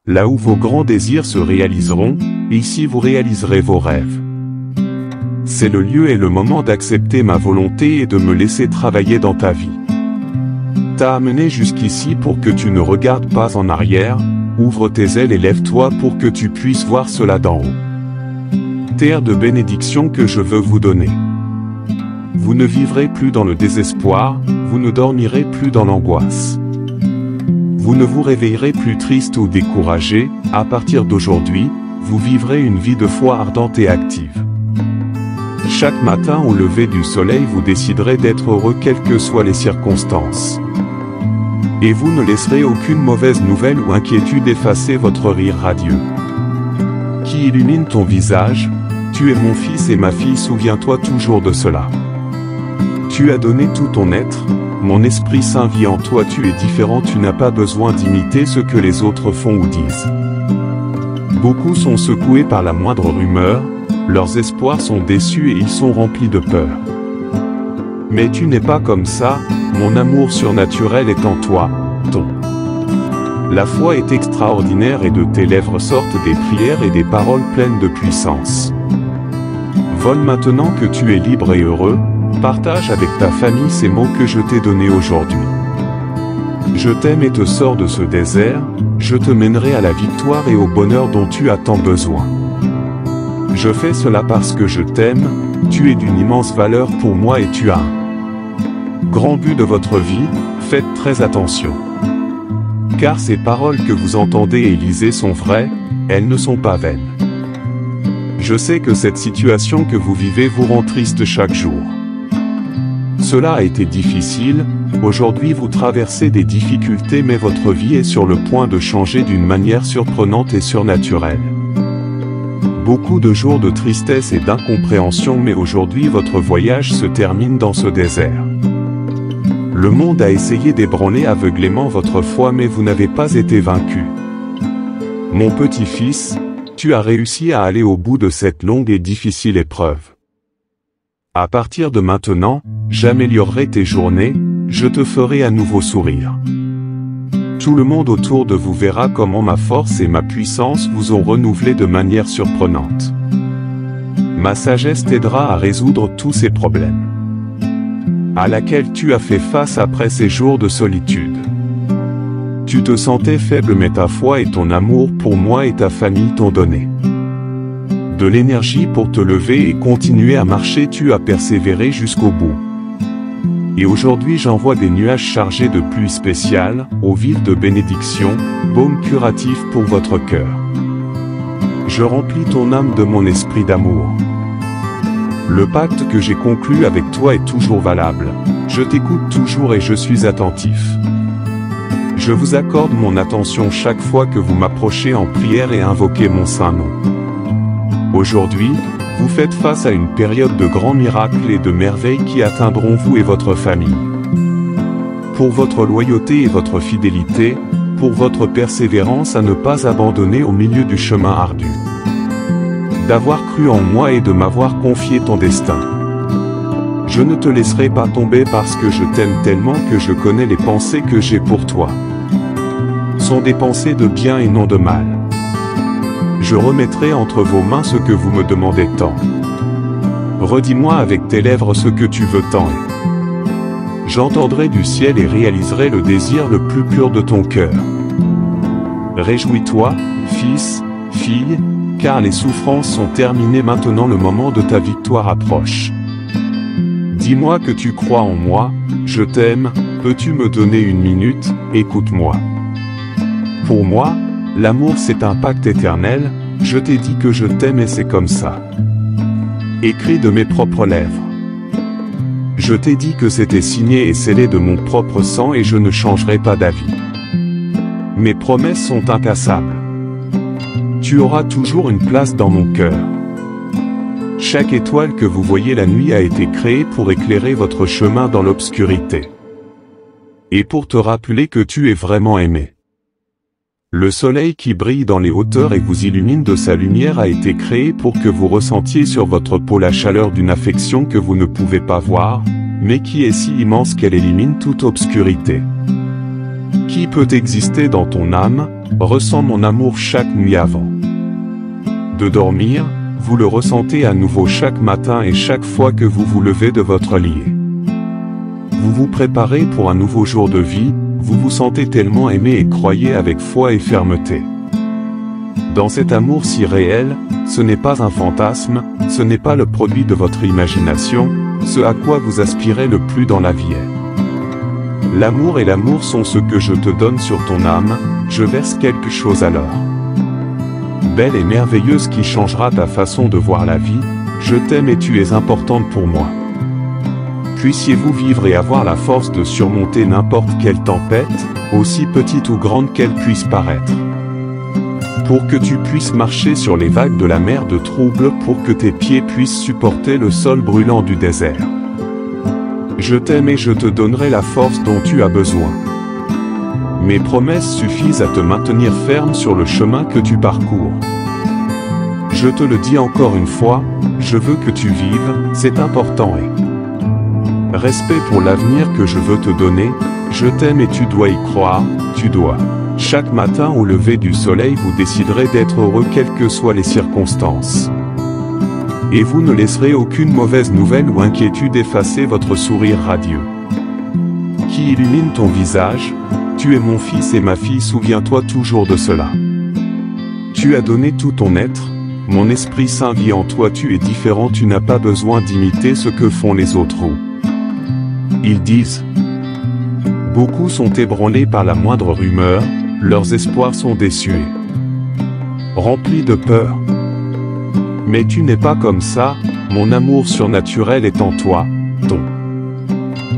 là où vos grands désirs se réaliseront, et ici vous réaliserez vos rêves. C'est le lieu et le moment d'accepter ma volonté et de me laisser travailler dans ta vie. T'as amené jusqu'ici pour que tu ne regardes pas en arrière, ouvre tes ailes et lève-toi pour que tu puisses voir cela d'en haut. Terre de bénédiction que je veux vous donner. Vous ne vivrez plus dans le désespoir, vous ne dormirez plus dans l'angoisse. Vous ne vous réveillerez plus triste ou découragé, à partir d'aujourd'hui, vous vivrez une vie de foi ardente et active. Chaque matin au lever du soleil vous déciderez d'être heureux quelles que soient les circonstances. Et vous ne laisserez aucune mauvaise nouvelle ou inquiétude effacer votre rire radieux. Qui illumine ton visage, tu es mon fils et ma fille, souviens-toi toujours de cela. Tu as donné tout ton être, mon Esprit Saint vit en toi, tu es différent, tu n'as pas besoin d'imiter ce que les autres font ou disent. Beaucoup sont secoués par la moindre rumeur, leurs espoirs sont déçus et ils sont remplis de peur. Mais tu n'es pas comme ça, mon amour surnaturel est en toi, La foi est extraordinaire et de tes lèvres sortent des prières et des paroles pleines de puissance. Vole maintenant que tu es libre et heureux, partage avec ta famille ces mots que je t'ai donnés aujourd'hui. Je t'aime et te sors de ce désert, je te mènerai à la victoire et au bonheur dont tu as tant besoin. Je fais cela parce que je t'aime, tu es d'une immense valeur pour moi et tu as un grand but de votre vie, faites très attention. Car ces paroles que vous entendez et lisez sont vraies, elles ne sont pas vaines. Je sais que cette situation que vous vivez vous rend triste chaque jour. Cela a été difficile, aujourd'hui vous traversez des difficultés mais votre vie est sur le point de changer d'une manière surprenante et surnaturelle. Beaucoup de jours de tristesse et d'incompréhension mais aujourd'hui votre voyage se termine dans ce désert. Le monde a essayé d'ébranler aveuglément votre foi mais vous n'avez pas été vaincu. Mon petit-fils, tu as réussi à aller au bout de cette longue et difficile épreuve. À partir de maintenant, j'améliorerai tes journées, je te ferai à nouveau sourire. Tout le monde autour de vous verra comment ma force et ma puissance vous ont renouvelé de manière surprenante. Ma sagesse t'aidera à résoudre tous ces problèmes à laquelle tu as fait face après ces jours de solitude. Tu te sentais faible mais ta foi et ton amour pour moi et ta famille t'ont donné de l'énergie pour te lever et continuer à marcher, tu as persévéré jusqu'au bout. Et aujourd'hui j'envoie des nuages chargés de pluie spéciale, eau vive de bénédiction, baume curatif pour votre cœur. Je remplis ton âme de mon esprit d'amour. Le pacte que j'ai conclu avec toi est toujours valable. Je t'écoute toujours et je suis attentif. Je vous accorde mon attention chaque fois que vous m'approchez en prière et invoquez mon saint nom. Aujourd'hui, vous faites face à une période de grands miracles et de merveilles qui atteindront vous et votre famille. Pour votre loyauté et votre fidélité, pour votre persévérance à ne pas abandonner au milieu du chemin ardu. D'avoir cru en moi et de m'avoir confié ton destin. Je ne te laisserai pas tomber parce que je t'aime tellement que je connais les pensées que j'ai pour toi. Sont des pensées de bien et non de mal. Je remettrai entre vos mains ce que vous me demandez tant. Redis-moi avec tes lèvres ce que tu veux tant. J'entendrai du ciel et réaliserai le désir le plus pur de ton cœur. Réjouis-toi, fils, fille, car les souffrances sont terminées maintenant, le moment de ta victoire approche. Dis-moi que tu crois en moi, je t'aime, peux-tu me donner une minute, écoute-moi. Pour moi, l'amour c'est un pacte éternel, je t'ai dit que je t'aime et c'est comme ça. Écrit de mes propres lèvres. Je t'ai dit que c'était signé et scellé de mon propre sang et je ne changerai pas d'avis. Mes promesses sont incassables. Tu auras toujours une place dans mon cœur. Chaque étoile que vous voyez la nuit a été créée pour éclairer votre chemin dans l'obscurité. Et pour te rappeler que tu es vraiment aimé. Le soleil qui brille dans les hauteurs et vous illumine de sa lumière a été créé pour que vous ressentiez sur votre peau la chaleur d'une affection que vous ne pouvez pas voir, mais qui est si immense qu'elle élimine toute obscurité. Qui peut exister dans ton âme, ressens mon amour chaque nuit avant de dormir, vous le ressentez à nouveau chaque matin et chaque fois que vous vous levez de votre lit. Vous vous préparez pour un nouveau jour de vie, vous vous sentez tellement aimé et croyez avec foi et fermeté. Dans cet amour si réel, ce n'est pas un fantasme, ce n'est pas le produit de votre imagination, ce à quoi vous aspirez le plus dans la vie est. L'amour et l'amour sont ce que je te donne sur ton âme, je verse quelque chose alors. Belle et merveilleuse qui changera ta façon de voir la vie, je t'aime et tu es importante pour moi. Puissiez-vous vivre et avoir la force de surmonter n'importe quelle tempête, aussi petite ou grande qu'elle puisse paraître. Pour que tu puisses marcher sur les vagues de la mer de trouble, pour que tes pieds puissent supporter le sol brûlant du désert. Je t'aime et je te donnerai la force dont tu as besoin. Mes promesses suffisent à te maintenir ferme sur le chemin que tu parcours. Je te le dis encore une fois, je veux que tu vives, c'est important et respect pour l'avenir que je veux te donner, je t'aime et tu dois y croire, tu dois. Chaque matin au lever du soleil vous déciderez d'être heureux quelles que soient les circonstances. Et vous ne laisserez aucune mauvaise nouvelle ou inquiétude effacer votre sourire radieux qui illumine ton visage. Tu es mon fils et ma fille, souviens-toi toujours de cela. Tu as donné tout ton être, mon Esprit Saint vit en toi, tu es différent, tu n'as pas besoin d'imiter ce que font les autres. Ils disent. Beaucoup sont ébranlés par la moindre rumeur, leurs espoirs sont déçus. Remplis de peur. Mais tu n'es pas comme ça, mon amour surnaturel est en toi, ton.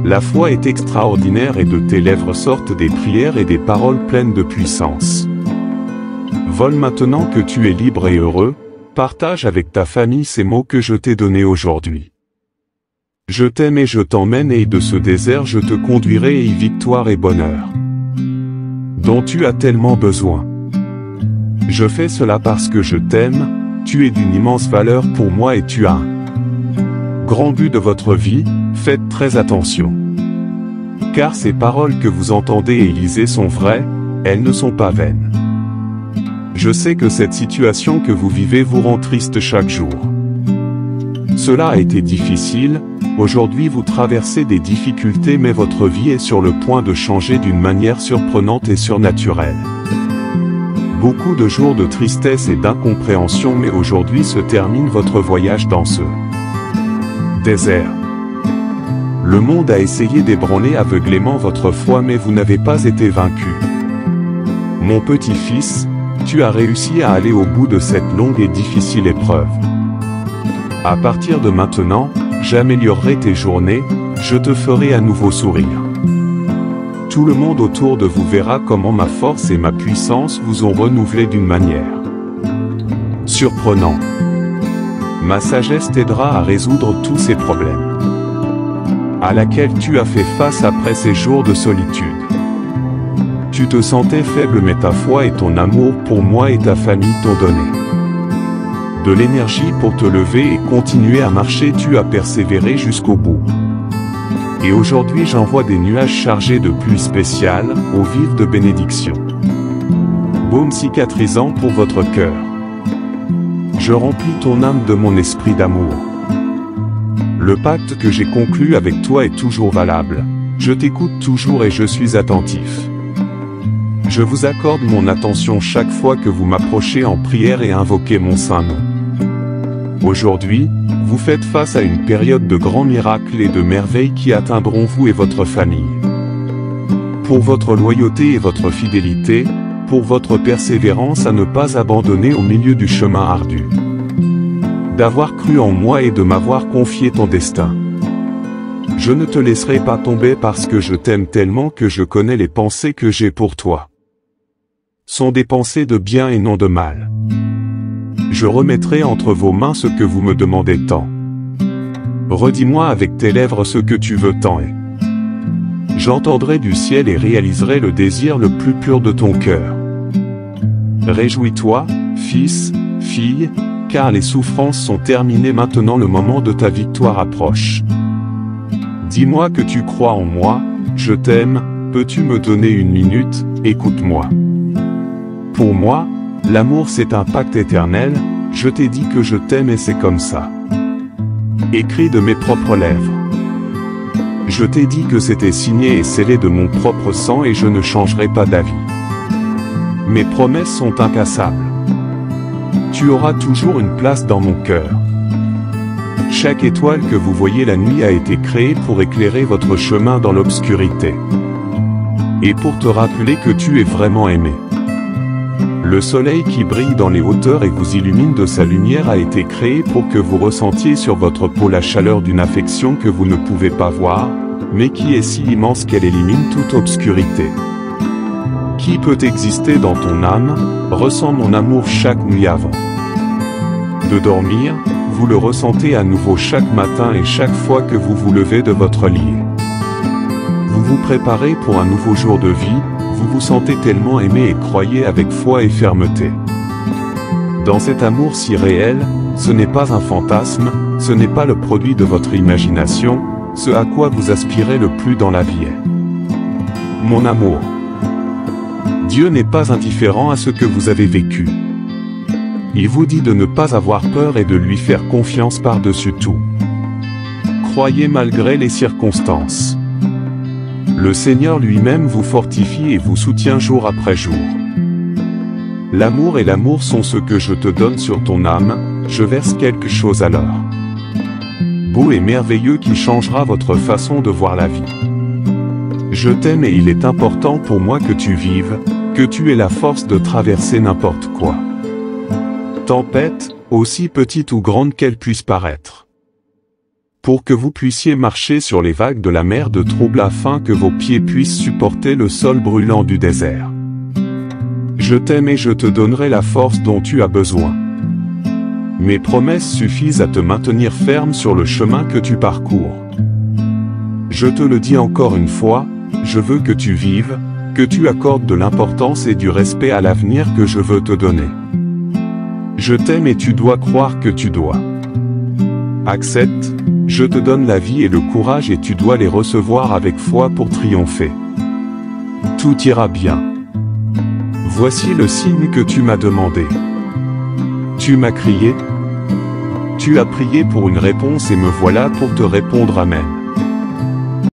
La foi est extraordinaire et de tes lèvres sortent des prières et des paroles pleines de puissance. Vole maintenant que tu es libre et heureux, partage avec ta famille ces mots que je t'ai donnés aujourd'hui. Je t'aime et je t'emmène et de ce désert je te conduirai et victoire et bonheur dont tu as tellement besoin. Je fais cela parce que je t'aime, tu es d'une immense valeur pour moi et tu as un grand but de votre vie, faites très attention. Car ces paroles que vous entendez et lisez sont vraies, elles ne sont pas vaines. Je sais que cette situation que vous vivez vous rend triste chaque jour. Cela a été difficile, aujourd'hui vous traversez des difficultés mais votre vie est sur le point de changer d'une manière surprenante et surnaturelle. Beaucoup de jours de tristesse et d'incompréhension mais aujourd'hui se termine votre voyage dans ce désert. Le monde a essayé d'ébranler aveuglément votre foi mais vous n'avez pas été vaincu. Mon petit-fils, tu as réussi à aller au bout de cette longue et difficile épreuve. À partir de maintenant, j'améliorerai tes journées, je te ferai à nouveau sourire. Tout le monde autour de vous verra comment ma force et ma puissance vous ont renouvelé d'une manière surprenante. Ma sagesse t'aidera à résoudre tous ces problèmes à laquelle tu as fait face après ces jours de solitude. Tu te sentais faible mais ta foi et ton amour pour moi et ta famille t'ont donné de l'énergie pour te lever et continuer à marcher, tu as persévéré jusqu'au bout. Et aujourd'hui j'envoie des nuages chargés de pluie spéciale, eau vive de bénédiction. Baume cicatrisant pour votre cœur. Je remplis ton âme de mon esprit d'amour. Le pacte que j'ai conclu avec toi est toujours valable. Je t'écoute toujours et je suis attentif. Je vous accorde mon attention chaque fois que vous m'approchez en prière et invoquez mon saint nom. Aujourd'hui, vous faites face à une période de grands miracles et de merveilles qui atteindront vous et votre famille. Pour votre loyauté et votre fidélité, pour votre persévérance à ne pas abandonner au milieu du chemin ardu. D'avoir cru en moi et de m'avoir confié ton destin. Je ne te laisserai pas tomber parce que je t'aime tellement que je connais les pensées que j'ai pour toi. Sont des pensées de bien et non de mal. Je remettrai entre vos mains ce que vous me demandez tant. Redis-moi avec tes lèvres ce que tu veux tant et j'entendrai du ciel et réaliserai le désir le plus pur de ton cœur. Réjouis-toi, fils, fille, car les souffrances sont terminées maintenant, le moment de ta victoire approche. Dis-moi que tu crois en moi, je t'aime, peux-tu me donner une minute, écoute-moi. Pour moi, l'amour c'est un pacte éternel, je t'ai dit que je t'aime et c'est comme ça. Écrit de mes propres lèvres. Je t'ai dit que c'était signé et scellé de mon propre sang et je ne changerai pas d'avis. Mes promesses sont incassables. Tu auras toujours une place dans mon cœur. Chaque étoile que vous voyez la nuit a été créée pour éclairer votre chemin dans l'obscurité. Et pour te rappeler que tu es vraiment aimé. Le soleil qui brille dans les hauteurs et vous illumine de sa lumière a été créé pour que vous ressentiez sur votre peau la chaleur d'une affection que vous ne pouvez pas voir, mais qui est si immense qu'elle élimine toute obscurité. Qui peut exister dans ton âme, ressent mon amour chaque nuit avant de dormir, vous le ressentez à nouveau chaque matin et chaque fois que vous vous levez de votre lit. Vous vous préparez pour un nouveau jour de vie, vous vous sentez tellement aimé et croyez avec foi et fermeté. Dans cet amour si réel, ce n'est pas un fantasme, ce n'est pas le produit de votre imagination, ce à quoi vous aspirez le plus dans la vie est mon amour. Dieu n'est pas indifférent à ce que vous avez vécu. Il vous dit de ne pas avoir peur et de lui faire confiance par-dessus tout. Croyez malgré les circonstances. Le Seigneur lui-même vous fortifie et vous soutient jour après jour. L'amour et l'amour sont ce que je te donne sur ton âme, je verse quelque chose alors. Beau et merveilleux qui changera votre façon de voir la vie. Je t'aime et il est important pour moi que tu vives, que tu aies la force de traverser n'importe quoi. Tempête, aussi petite ou grande qu'elle puisse paraître. Pour que vous puissiez marcher sur les vagues de la mer de trouble afin que vos pieds puissent supporter le sol brûlant du désert. Je t'aime et je te donnerai la force dont tu as besoin. Mes promesses suffisent à te maintenir ferme sur le chemin que tu parcours. Je te le dis encore une fois, je veux que tu vives, que tu accordes de l'importance et du respect à l'avenir que je veux te donner. Je t'aime et tu dois croire que tu dois. Accepte, je te donne la vie et le courage et tu dois les recevoir avec foi pour triompher. Tout ira bien. Voici le signe que tu m'as demandé. Tu m'as crié. Tu as prié pour une réponse et me voilà pour te répondre amen.